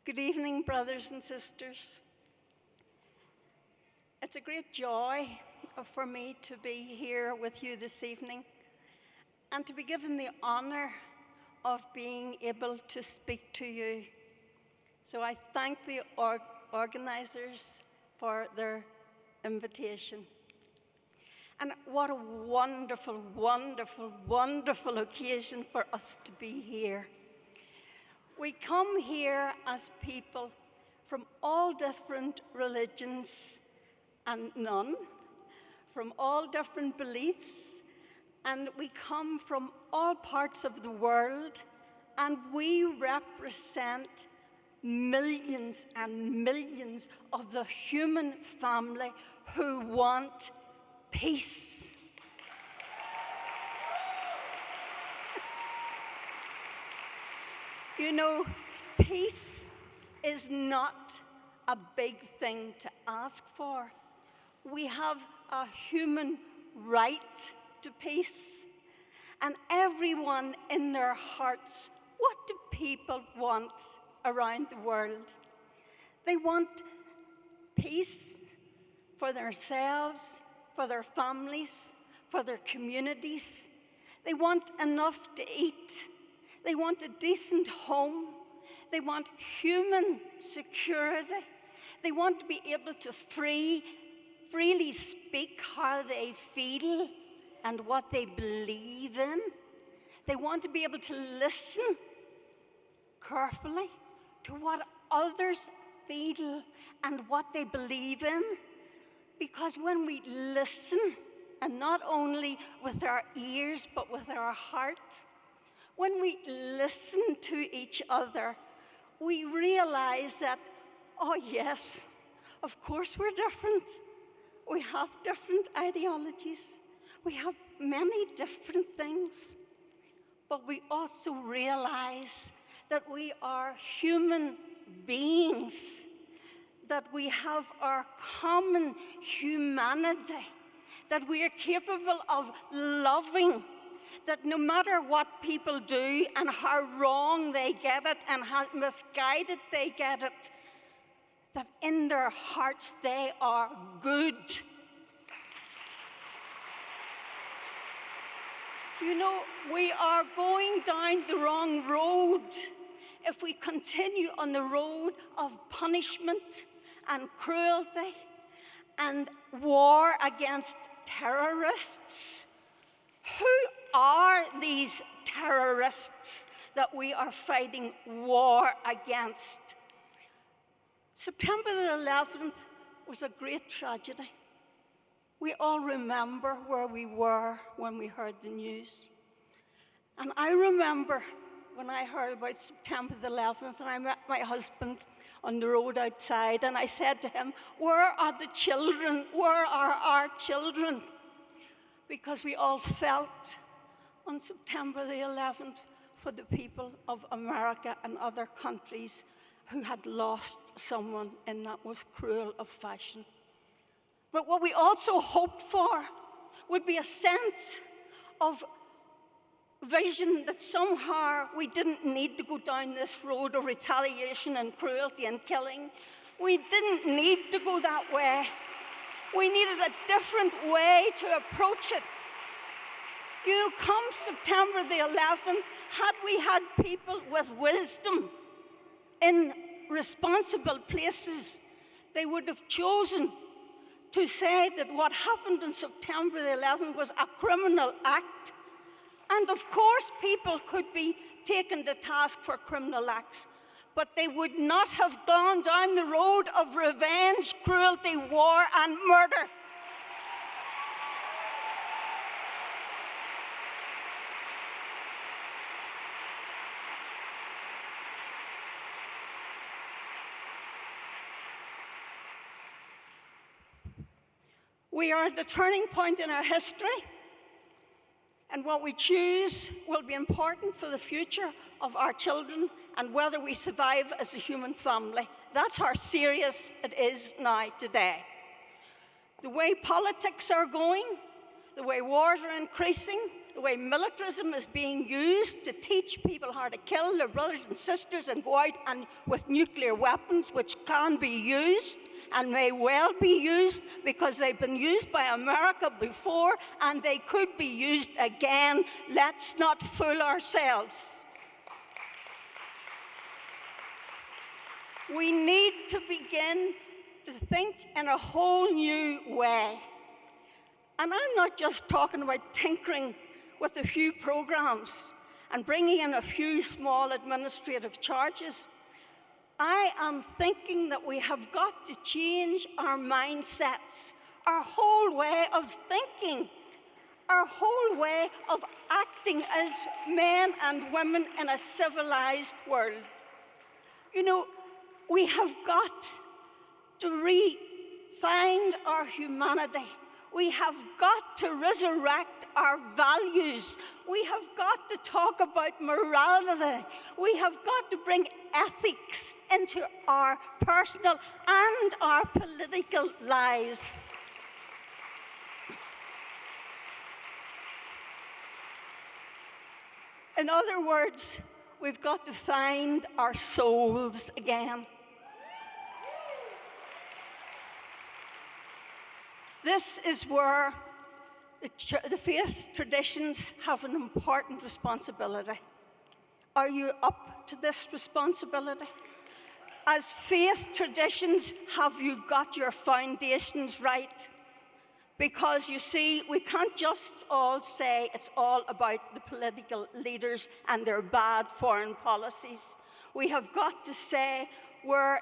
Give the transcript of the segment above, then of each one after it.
Good evening, brothers and sisters. It's a great joy for me to be here with you this evening and to be given the honor of being able to speak to you. So I thank the organizers for their invitation. And what a wonderful, wonderful, wonderful occasion for us to be here. We come here as people from all different religions and none, from all different beliefs, and we come from all parts of the world, and we represent millions and millions of the human family who want peace. You know, peace is not a big thing to ask for. We have a human right to peace. And everyone in their hearts, what do people want around the world? They want peace for themselves, for their families, for their communities. They want enough to eat. They want a decent home. They want human security. They want to be able to freely speak how they feel and what they believe in. They want to be able to listen carefully to what others feel and what they believe in. Because when we listen, and not only with our ears, but with our heart, when we listen to each other, we realize that, oh yes, of course we're different. We have different ideologies. We have many different things. But we also realize that we are human beings, that we have our common humanity, that we are capable of loving, that no matter what people do and how wrong they get it and how misguided they get it, that in their hearts they are good. You know, we are going down the wrong road if we continue on the road of punishment and cruelty and war against terrorists. Who are these terrorists that we are fighting war against? September the 11th was a great tragedy. We all remember where we were when we heard the news. And I remember when I heard about September the 11th, and I met my husband on the road outside, and I said to him, "Where are the children? Where are our children?" Because we all felt on September the 11th for the people of America and other countries who had lost someone in that most cruel of fashion. But what we also hoped for would be a sense of vision that somehow we didn't need to go down this road of retaliation and cruelty and killing. We didn't need to go that way. We needed a different way to approach it. You know, come September the 11th, had we had people with wisdom in responsible places, they would have chosen to say that what happened on September the 11th was a criminal act. And of course, people could be taken to task for criminal acts, but they would not have gone down the road of revenge, cruelty, war, and murder. We are at the turning point in our history, and what we choose will be important for the future of our children and whether we survive as a human family. That's how serious it is now today. The way politics are going, the way wars are increasing, the way militarism is being used to teach people how to kill their brothers and sisters and go out and with nuclear weapons, which can be used and may well be used because they've been used by America before and they could be used again. Let's not fool ourselves. We need to begin to think in a whole new way. And I'm not just talking about tinkering with a few programs and bringing in a few small administrative charges. I am thinking that we have got to change our mindsets, our whole way of thinking, our whole way of acting as men and women in a civilized world. You know, we have got to find our humanity. We have got to resurrect our values. We have got to talk about morality. We have got to bring ethics into our personal and our political lives. In other words, we've got to find our souls again. This is where the faith traditions have an important responsibility. Are you up to this responsibility? As faith traditions, have you got your foundations right? Because you see, we can't just all say it's all about the political leaders and their bad foreign policies. We have got to say, where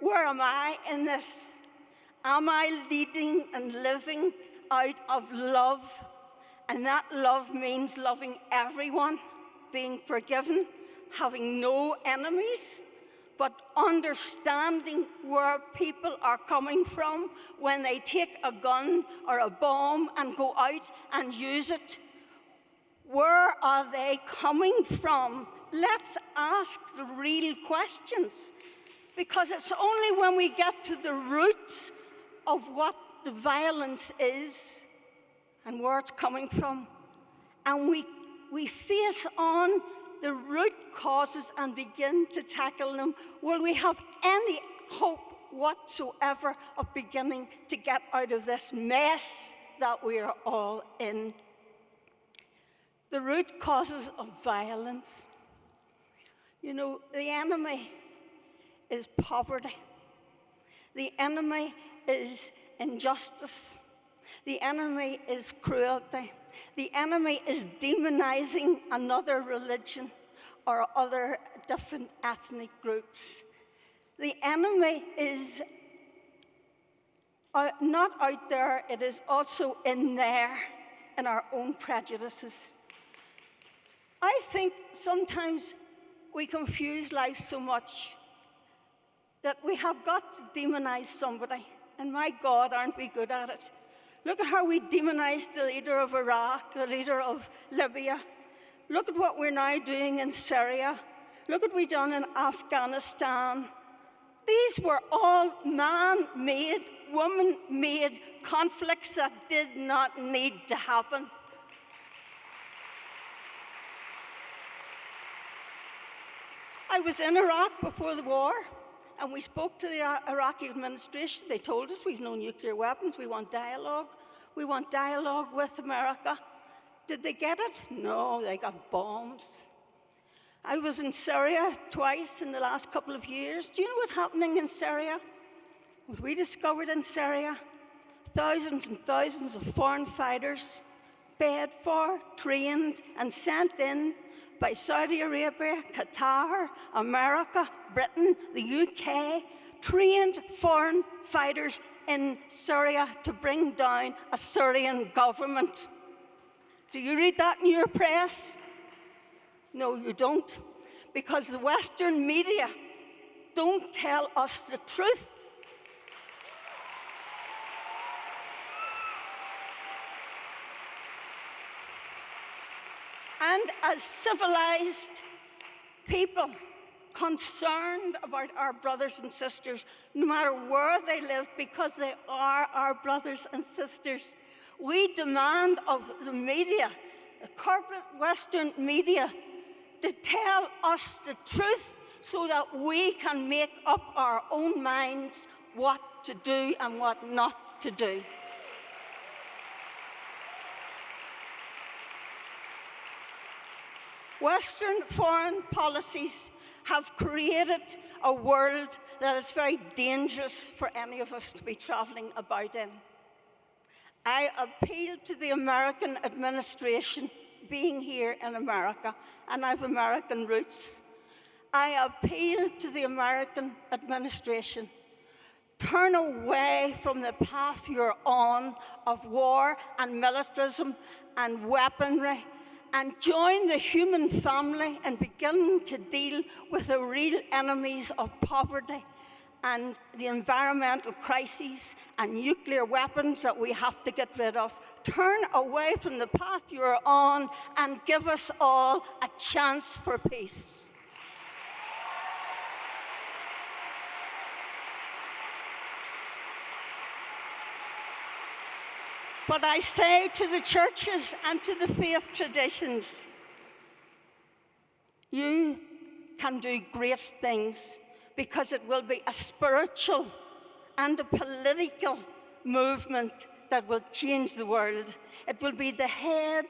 am I in this? Am I leading and living out of love? And that love means loving everyone, being forgiven, having no enemies, but understanding where people are coming from when they take a gun or a bomb and go out and use it. Where are they coming from? Let's ask the real questions, because it's only when we get to the root of what the violence is and where it's coming from, and we face on the root causes and begin to tackle them, will we have any hope whatsoever of beginning to get out of this mess that we are all in. The root causes of violence. You know, the enemy is poverty. The enemy is injustice. The enemy is cruelty. The enemy is demonizing another religion or other different ethnic groups. The enemy is not out there, it is also in there, in our own prejudices. I think sometimes we confuse life so much that we have got to demonize somebody. And my God, aren't we good at it? Look at how we demonized the leader of Iraq, the leader of Libya. Look at what we're now doing in Syria. Look at what we've done in Afghanistan. These were all man-made, woman-made conflicts that did not need to happen. I was in Iraq before the war, and we spoke to the Iraqi administration. They told us we've no nuclear weapons, we want dialogue. We want dialogue with America. Did they get it? No, they got bombs. I was in Syria twice in the last couple of years. Do you know what's happening in Syria? What we discovered in Syria, thousands and thousands of foreign fighters paid for, trained, and sent in by Saudi Arabia, Qatar, America, Britain, the UK, trained foreign fighters in Syria to bring down a Syrian government. Do you read that in your press? No, you don't, because the Western media don't tell us the truth. And as civilized people concerned about our brothers and sisters, no matter where they live, because they are our brothers and sisters, we demand of the media, the corporate Western media to tell us the truth so that we can make up our own minds what to do and what not to do. Western foreign policies have created a world that is very dangerous for any of us to be traveling about in. I appeal to the American administration, being here in America, and I have American roots. I appeal to the American administration, turn away from the path you're on of war and militarism and weaponry, and join the human family in beginning to deal with the real enemies of poverty and the environmental crises and nuclear weapons that we have to get rid of. Turn away from the path you're on and give us all a chance for peace. But I say to the churches and to the faith traditions, you can do great things because it will be a spiritual and a political movement that will change the world. It will be the head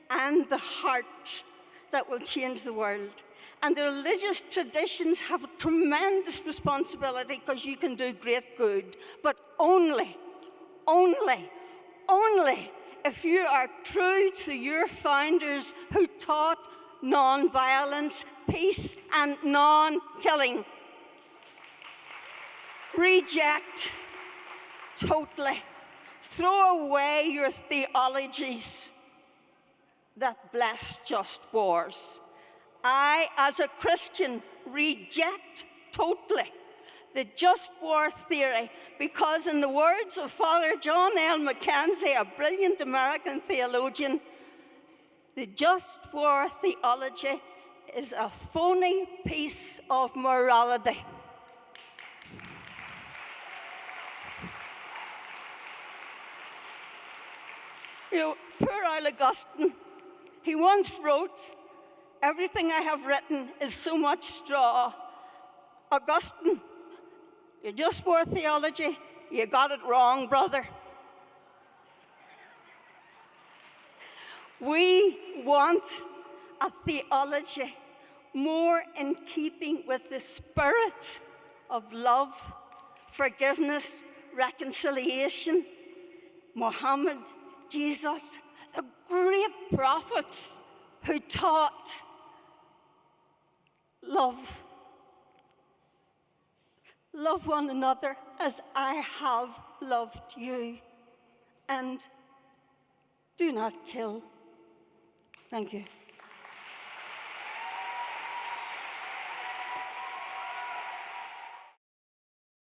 and the heart that will change the world. And the religious traditions have a tremendous responsibility because you can do great good, but only if you are true to your founders who taught non-violence, peace, and non-killing. Reject totally. Throw away your theologies that bless just wars. I, as a Christian, reject totally the just war theory, because in the words of Father John L. Mackenzie, a brilliant American theologian, the just war theology is a phony piece of morality. You know, poor old Augustine, he once wrote, "Everything I have written is so much straw." Augustine, your just war theology, you got it wrong, brother. We want a theology more in keeping with the spirit of love, forgiveness, reconciliation. Muhammad, Jesus, the great prophets who taught love. Love one another as I have loved you. And do not kill. Thank you.